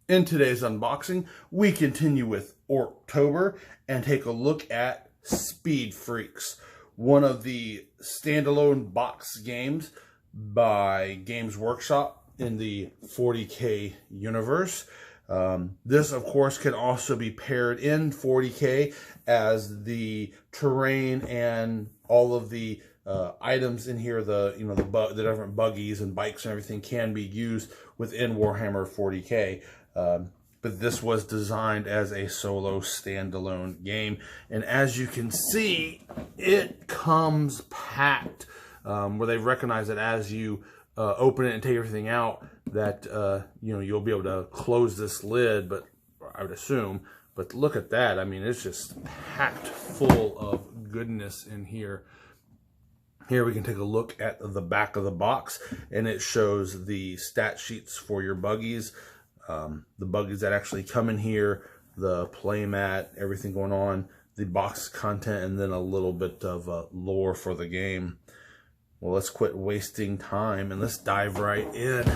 In today's unboxing, we continue with October and take a look at Speed Freaks, one of the standalone box games by Games Workshop in the 40K universe. This, of course, can also be paired in 40K as the terrain and all of the items in here, the different buggies and bikes and everything can be used within Warhammer 40K. But this was designed as a solo standalone game, and as you can see, it comes packed. Where they recognize that as you open it and take everything out, that you'll be able to close this lid. But I would assume. But look at that! I mean, it's just packed full of goodness in here. Here we can take a look at the back of the box, and it shows the stat sheets for your buggies. The buggies that actually come in here, the playmat, everything going on, the box content, and then a little bit of lore for the game. Well, let's quit wasting time and let's dive right in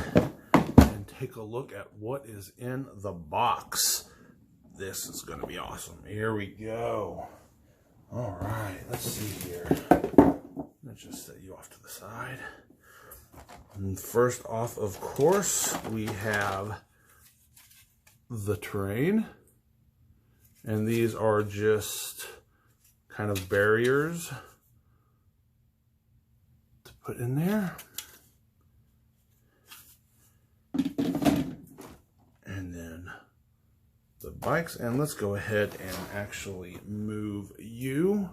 and take a look at what is in the box. This is going to be awesome. Here we go. All right, let's see here. Let's just set you off to the side. And first off, of course, we have the terrain, and these are just kind of barriers to put in there, and then the bikes. And let's go ahead and actually move you.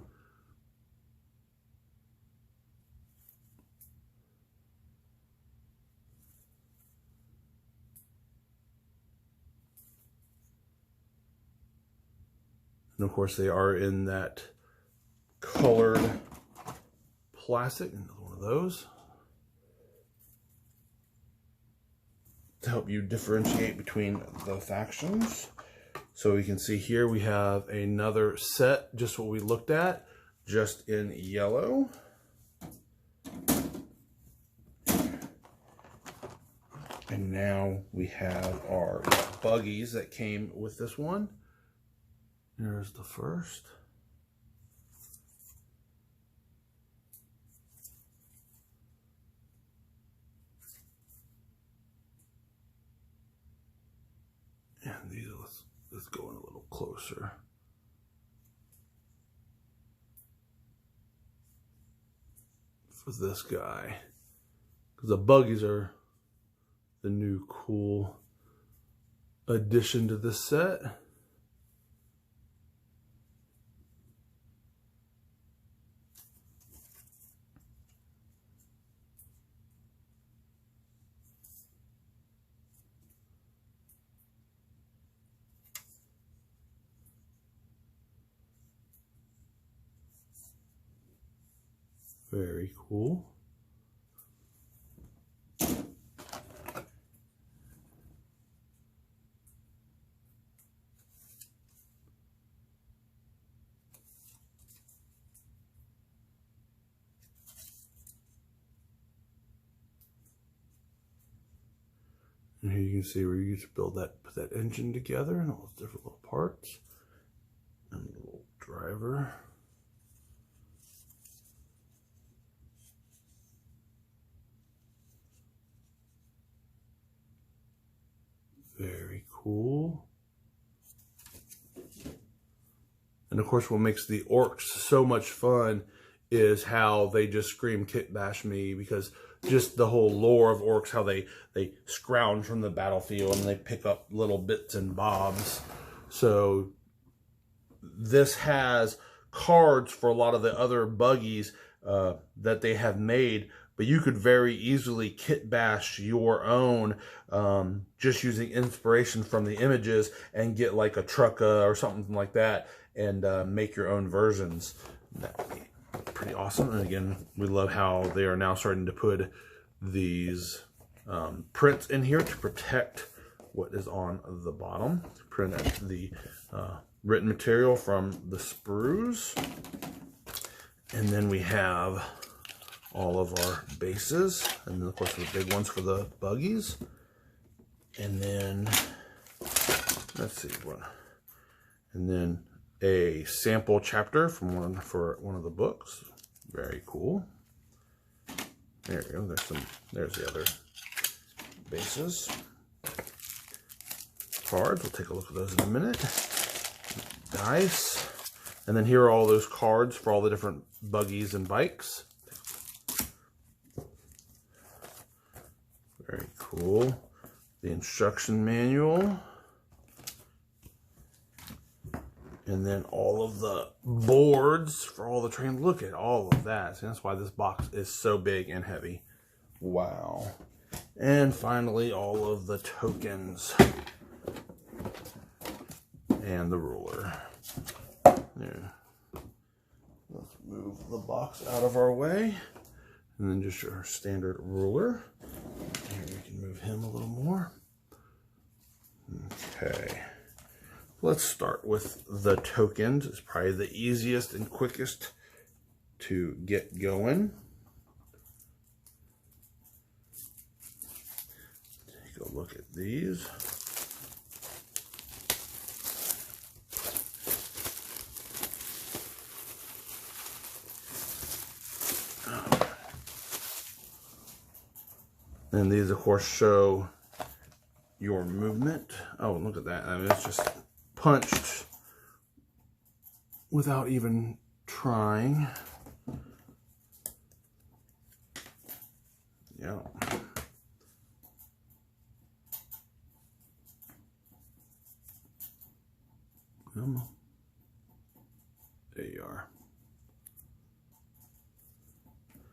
And of course, they are in that colored plastic, and one of those to help you differentiate between the factions. So we can see here we have another set, just what we looked at, just in yellow. And now we have our buggies that came with this one. There's the first. And these, let's go in a little closer. For this guy, because the buggies are the new cool addition to this set. Very cool. And here you can see where you used to build that, put that engine together and all those different little parts. And a little driver. Very cool. And of course, what makes the orcs so much fun is how they just scream "kit bash me," because just the whole lore of orcs, how they scrounge from the battlefield and they pick up little bits and bobs. So this has cards for a lot of the other buggies that they have made, but you could very easily kit bash your own just using inspiration from the images and get like a trucka or something like that and make your own versions. That'd be pretty awesome. And again, we love how they are now starting to put these prints in here to protect what is on the bottom. Print the written material from the sprues. And then we have all of our bases, and then of course the big ones for the buggies. And then let's see what, and then a sample chapter from one of the books. Very cool. There you go. There's the other bases. Cards. We'll take a look at those in a minute. Dice. And then here are all those cards for all the different buggies and bikes. Very cool. The instruction manual. And then all of the boards for all the trains. Look at all of that. So that's why this box is so big and heavy. Wow. And finally, all of the tokens. And the ruler. There. Let's move the box out of our way. And then just our standard ruler. Here we can move him a little more. Okay. Let's start with the tokens. It's probably the easiest and quickest to get going. Take a look at these. And these, of course, show your movement. Oh, look at that. I mean, it's just punched without even trying. Yeah. Come on. There you are.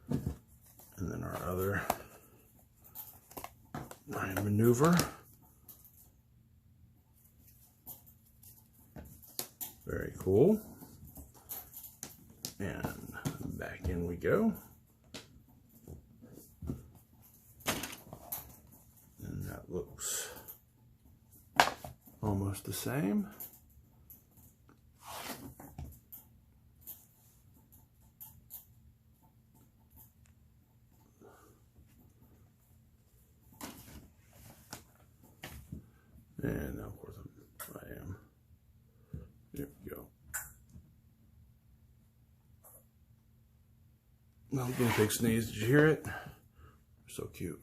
And then our other maneuver. Very cool. And back in we go. And that looks almost the same. And now, of course, I am. There we go. Well, guinea pig sneeze. Did you hear it? They're so cute.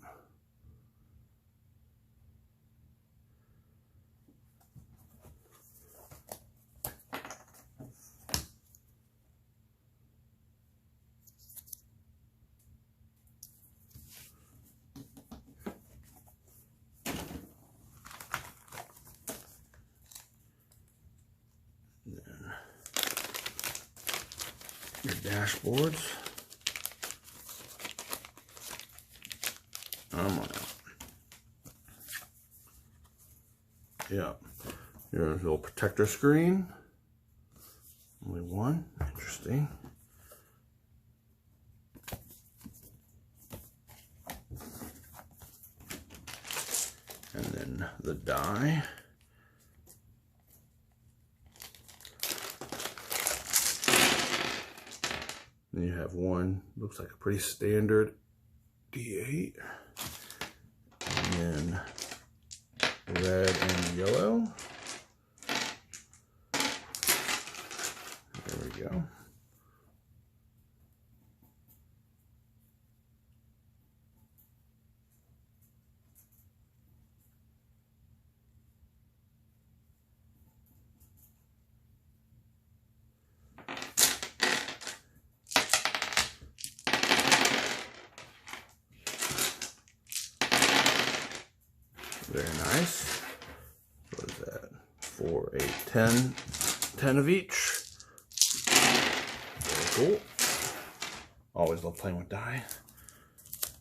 Your dashboards. Come on out. Yeah. Your little protector screen. Only one. Interesting. And then the die. Then you have one, looks like a pretty standard D8. And then red and yellow. There we go. Very nice. What is that? 4, 8, 10. 10 of each. Very cool. Always love playing with die.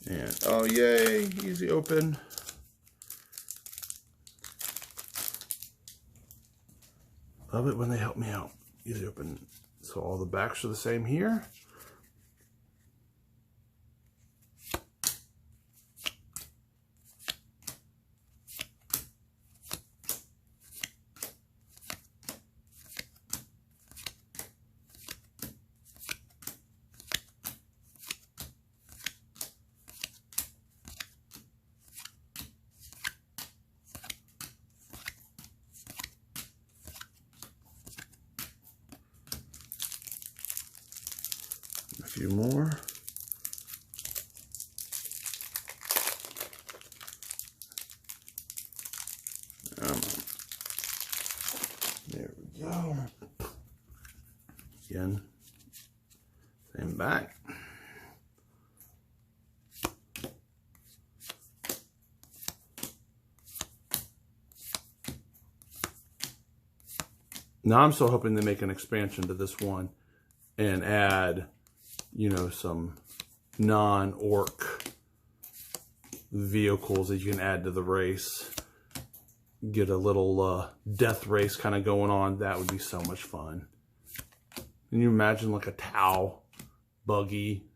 And oh yay, easy open. Love it when they help me out. Easy open. So all the backs are the same here. few more. There we go. Again, same back. Now I'm still hoping they make an expansion to this one and add, you know, some non-orc vehicles that you can add to the race. Get a little death race kind of going on. That would be so much fun. Can you imagine like a Tau buggy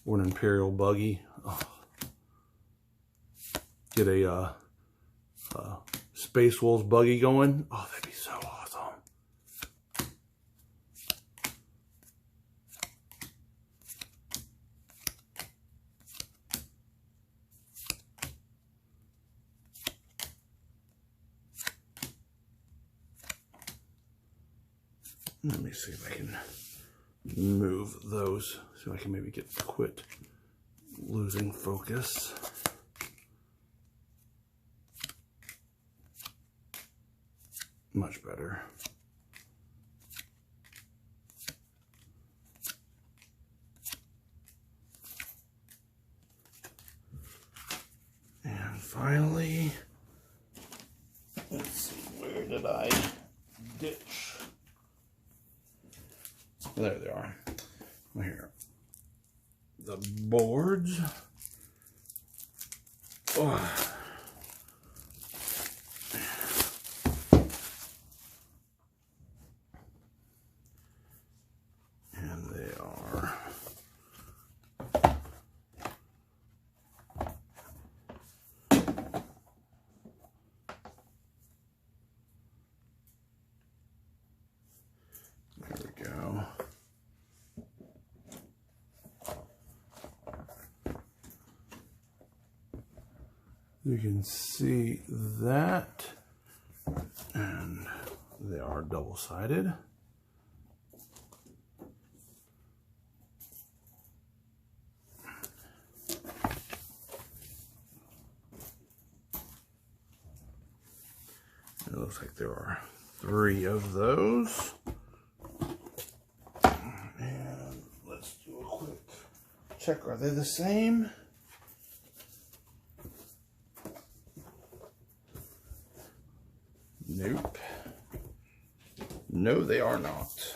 or an Imperial buggy? Oh. Get a Space Wolves buggy going. Oh, that'd be so awesome. Let me see if I can move those so I can maybe quit losing focus. Much better. And finally, let's see, where did I ditch? There they are. Here. The boards. Oh. And they are there we go. You can see that, and they are double-sided. It looks like there are 3 of those. And let's do a quick check. Are they the same? Nope. No, they are not.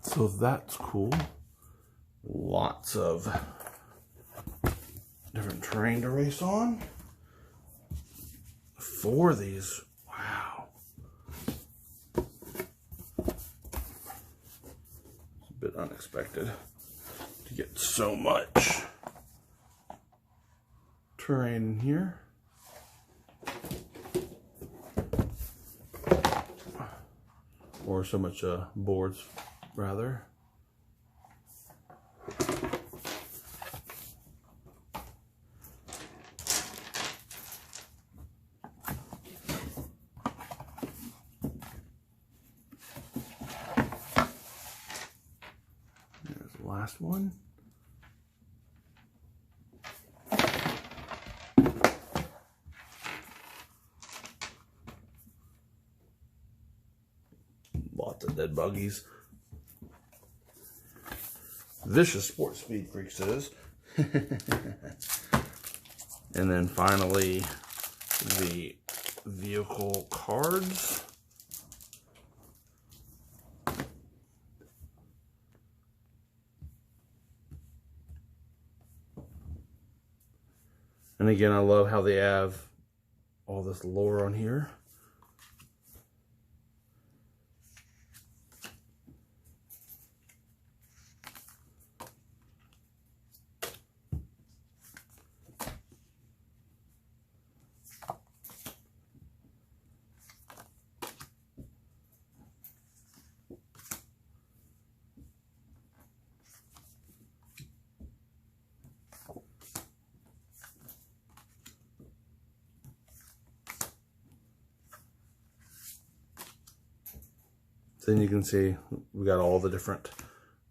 So that's cool. Lots of different terrain to race on. 4 of these. Wow. It's a bit unexpected to get so much terrain in here. Or so much boards, rather. There's the last one. Lots of dead buggies. Vicious Sports Speed Freaks is. And then finally, the vehicle cards. And again, I love how they have all this lore on here. then you can see we got all the different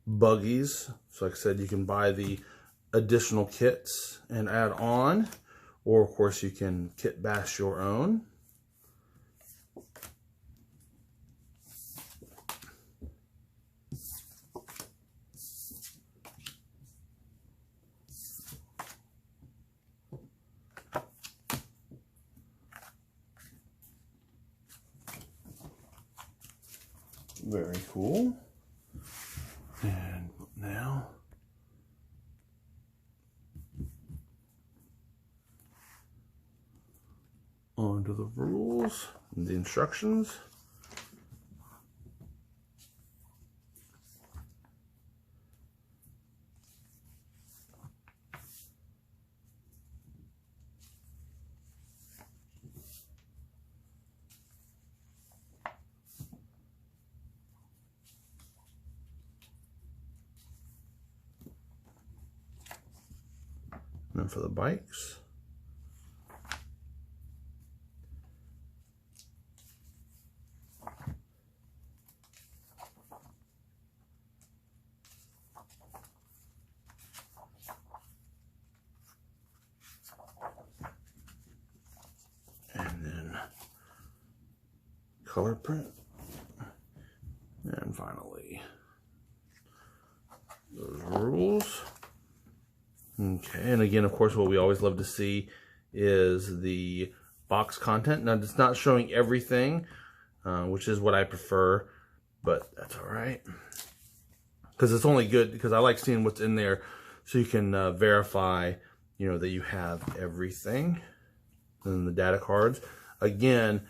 buggies. So like I said, you can buy the additional kits and add on, or of course you can kit bash your own. Very cool. And now on to the rules and the instructions. And then for the bikes, and then color print, and finally those rules. Okay, and again, of course, what we always love to see is the box content. Now, it's not showing everything, which is what I prefer, but that's all right. Because it's only good because I like seeing what's in there so you can verify, you know, that you have everything. And the data cards. Again,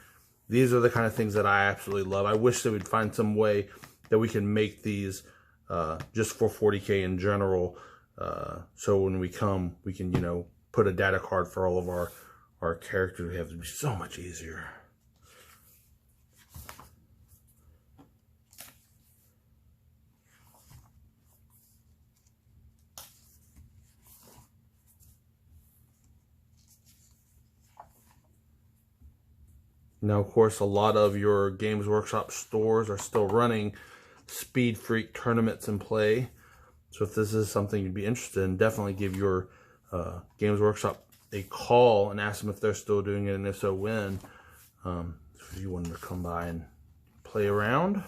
these are the kind of things that I absolutely love. I wish they would find some way that we can make these just for 40K in general. So when we come, we can, you know, put a data card for all of our characters. We have to be so much easier. Now, of course, a lot of your Games Workshop stores are still running Speed Freak tournaments in play. So if this is something you'd be interested in, definitely give your Games Workshop a call and ask them if they're still doing it, and if so, when. If you wanted to come by and play around.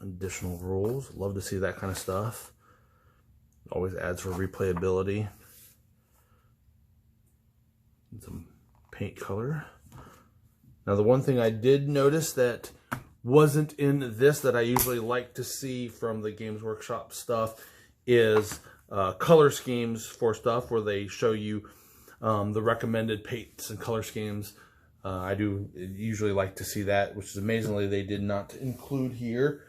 Additional rules. Love to see that kind of stuff. Always adds for replayability. Some paint color. Now, the one thing I did notice that wasn't in this that I usually like to see from the Games Workshop stuff is color schemes for stuff where they show you the recommended paints and color schemes. I do usually like to see that, which is amazingly they did not include here.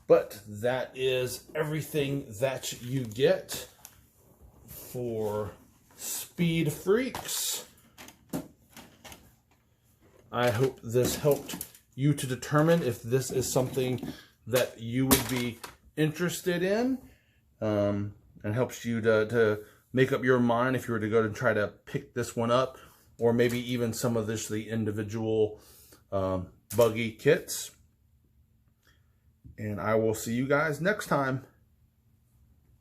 But that is everything that you get for Speed Freaks. I hope this helped you to determine if this is something that you would be interested in, and helps you to make up your mind if you were to go to try to pick this one up, or maybe even some of the individual buggy kits. And I will see you guys next time.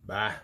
Bye.